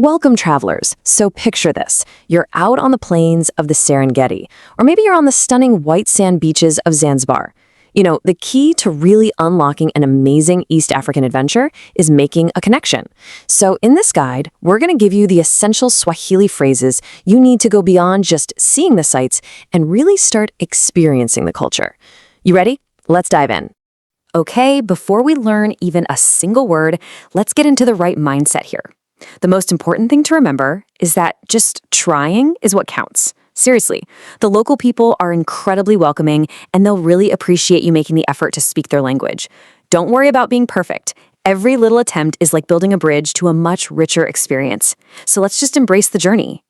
Welcome, travelers. So picture this. You're out on the plains of the Serengeti, or maybe you're on the stunning white sand beaches of Zanzibar. You know, the key to really unlocking an amazing East African adventure is making a connection. So in this guide, we're going to give you the essential Swahili phrases you need to go beyond just seeing the sights and really start experiencing the culture. You ready? Let's dive in. Okay, before we learn even a single word, let's get into the right mindset here. The most important thing to remember is that just trying is what counts. Seriously, the local people are incredibly welcoming, and they'll really appreciate you making the effort to speak their language. Don't worry about being perfect. Every little attempt is like building a bridge to a much richer experience. So let's just embrace the journey.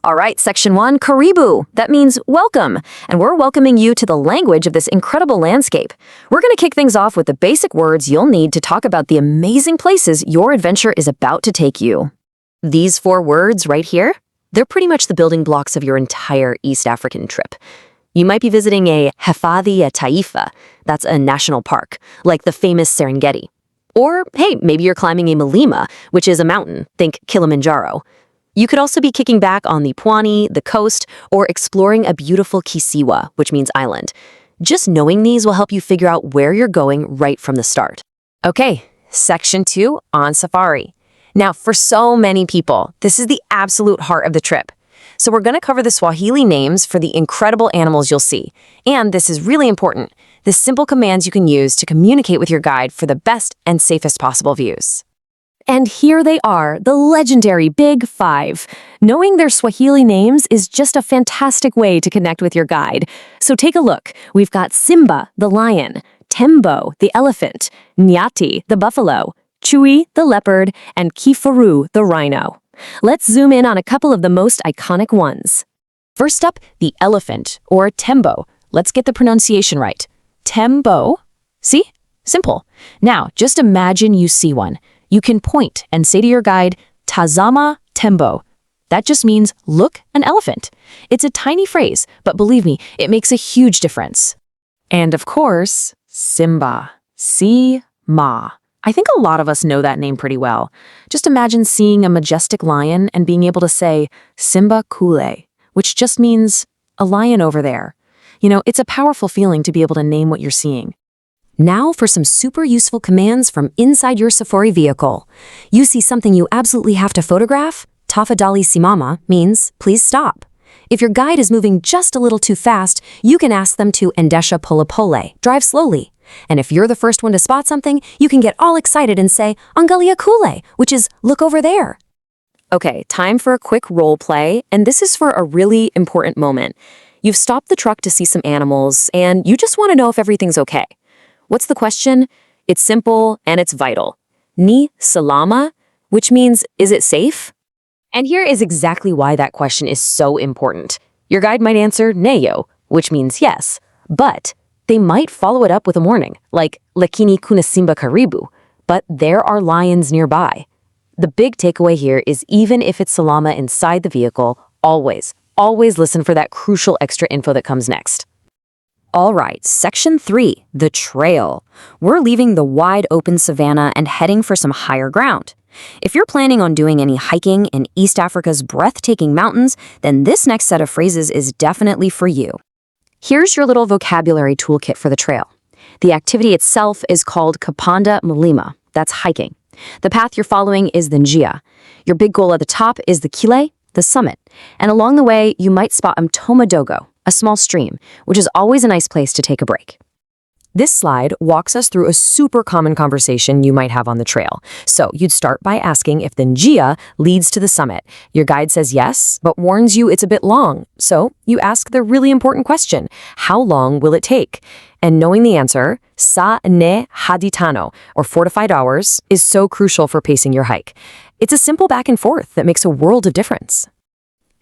All right, section 1, Karibu. That means welcome, and we're welcoming you to the language of this incredible landscape. We're going to kick things off with the basic words you'll need to talk about the amazing places your adventure is about to take you. These 4 words right here, they're pretty much the building blocks of your entire East African trip. You might be visiting a Hifadhi ya Taifa, that's a national park, like the famous Serengeti. Or, hey, maybe you're climbing a Milima, which is a mountain, think Kilimanjaro. You could also be kicking back on the Pwani, the coast, or exploring a beautiful Kisiwa, which means island. Just knowing these will help you figure out where you're going right from the start. Okay, section 2, on safari. Now, for so many people, this is the absolute heart of the trip. So we're going to cover the Swahili names for the incredible animals you'll see. And this is really important, the simple commands you can use to communicate with your guide for the best and safest possible views. And here they are, the legendary Big 5. Knowing their Swahili names is just a fantastic way to connect with your guide. So take a look. We've got Simba, the lion, Tembo, the elephant, Nyati, the buffalo, Chui, the leopard, and Kifaru, the rhino. Let's zoom in on a couple of the most iconic ones. First up, the elephant, or Tembo. Let's get the pronunciation right. Tembo. See? Simple. Now, just imagine you see one. You can point and say to your guide, Tazama Tembo. That just means, look, an elephant. It's a tiny phrase, but believe me, it makes a huge difference. And of course, Simba. Si-ma. I think a lot of us know that name pretty well. Just imagine seeing a majestic lion and being able to say, Simba Kule, which just means, a lion over there. You know, it's a powerful feeling to be able to name what you're seeing. Now for some super useful commands from inside your safari vehicle. You see something you absolutely have to photograph? Tafadhali simama means, please stop. If your guide is moving just a little too fast, you can ask them to endesha polepole, drive slowly. And if you're the first one to spot something, you can get all excited and say, Angalia kule, which is, look over there. Okay, time for a quick role play, and this is for a really important moment. You've stopped the truck to see some animals, and you just want to know if everything's okay. What's the question? It's simple and it's vital. Ni salama, which means, is it safe? And here is exactly why that question is so important. Your guide might answer neyo, which means yes, but they might follow it up with a warning, like lakini kuna simba karibu, but there are lions nearby. The big takeaway here is even if it's salama inside the vehicle, always listen for that crucial extra info that comes next. All right, section 3, the trail. We're leaving the wide open savanna and heading for some higher ground. If you're planning on doing any hiking in East Africa's breathtaking mountains, then this next set of phrases is definitely for you. Here's your little vocabulary toolkit for the trail. The activity itself is called Kapanda Mlima. That's hiking. The path you're following is the njia. Your big goal at the top is the kile, the summit. And along the way, you might spot Mtomadogo, a small stream, which is always a nice place to take a break. This slide walks us through a super common conversation you might have on the trail. So you'd start by asking if the njia leads to the summit. Your guide says yes, but warns you it's a bit long. So you ask the really important question, how long will it take? And knowing the answer, sa ne haditano, or 4 to 5 hours, is so crucial for pacing your hike. It's a simple back and forth that makes a world of difference.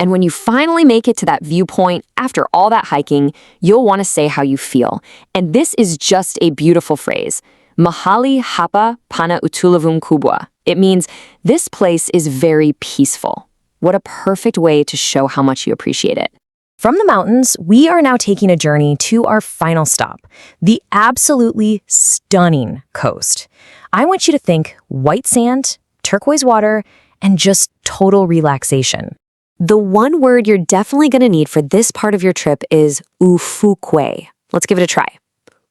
And when you finally make it to that viewpoint, after all that hiking, you'll want to say how you feel. And this is just a beautiful phrase. Mahali hapa pana utulivu mkubwa. It means, this place is very peaceful. What a perfect way to show how much you appreciate it. From the mountains, we are now taking a journey to our final stop, the absolutely stunning coast. I want you to think white sand, turquoise water, and just total relaxation. The one word you're definitely going to need for this part of your trip is ufukwe. Let's give it a try.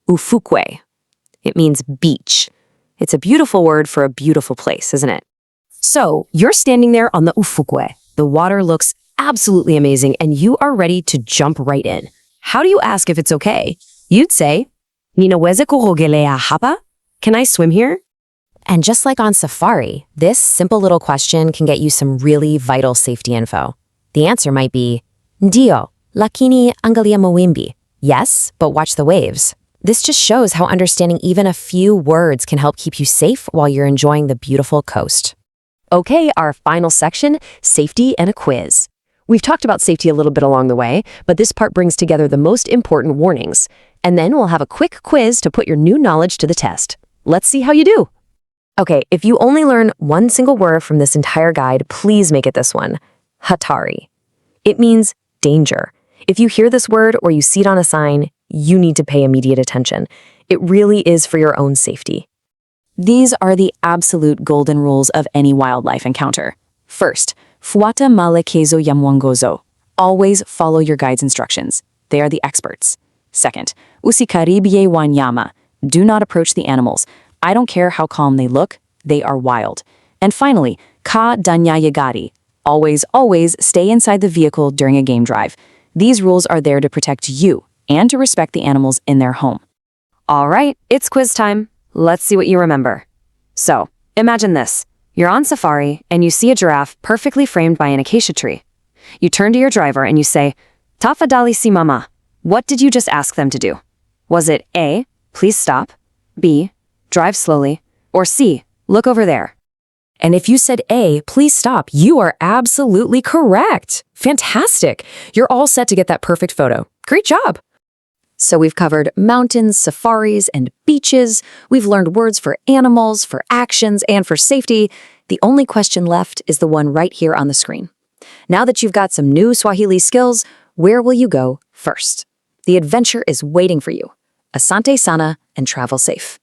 Ufukwe. It means beach. It's a beautiful word for a beautiful place, isn't it? So, you're standing there on the ufukwe. The water looks absolutely amazing, and you are ready to jump right in. How do you ask if it's okay? You'd say, "Ninaweze kuogelea hapa?" Can I swim here? And just like on safari, this simple little question can get you some really vital safety info. The answer might be, "Ndio, lakini angalia mawimbi." Yes, but watch the waves. This just shows how understanding even a few words can help keep you safe while you're enjoying the beautiful coast. Okay, our final section, safety and a quiz. We've talked about safety a little bit along the way, but this part brings together the most important warnings. And then we'll have a quick quiz to put your new knowledge to the test. Let's see how you do. Okay, if you only learn one single word from this entire guide, please make it this one, hatari. It means danger. If you hear this word or you see it on a sign, you need to pay immediate attention. It really is for your own safety. These are the absolute golden rules of any wildlife encounter. First, fuata maelekezo ya mwongozo. Always follow your guide's instructions. They are the experts. Second, usikaribie wanyama. Do not approach the animals. I don't care how calm they look, they are wild. And finally, ka danya yagari. Always stay inside the vehicle during a game drive. These rules are there to protect you and to respect the animals in their home. All right, it's quiz time. Let's see what you remember. So, imagine this. You're on safari and you see a giraffe perfectly framed by an acacia tree. You turn to your driver and you say, "Tafadhali simama." What did you just ask them to do? Was it A, please stop, B, drive slowly, or C, look over there? And if you said A, please stop, you are absolutely correct. Fantastic. You're all set to get that perfect photo. Great job. So we've covered mountains, safaris, and beaches. We've learned words for animals, for actions, and for safety. The only question left is the one right here on the screen. Now that you've got some new Swahili skills, where will you go first? The adventure is waiting for you. Asante sana and travel safe.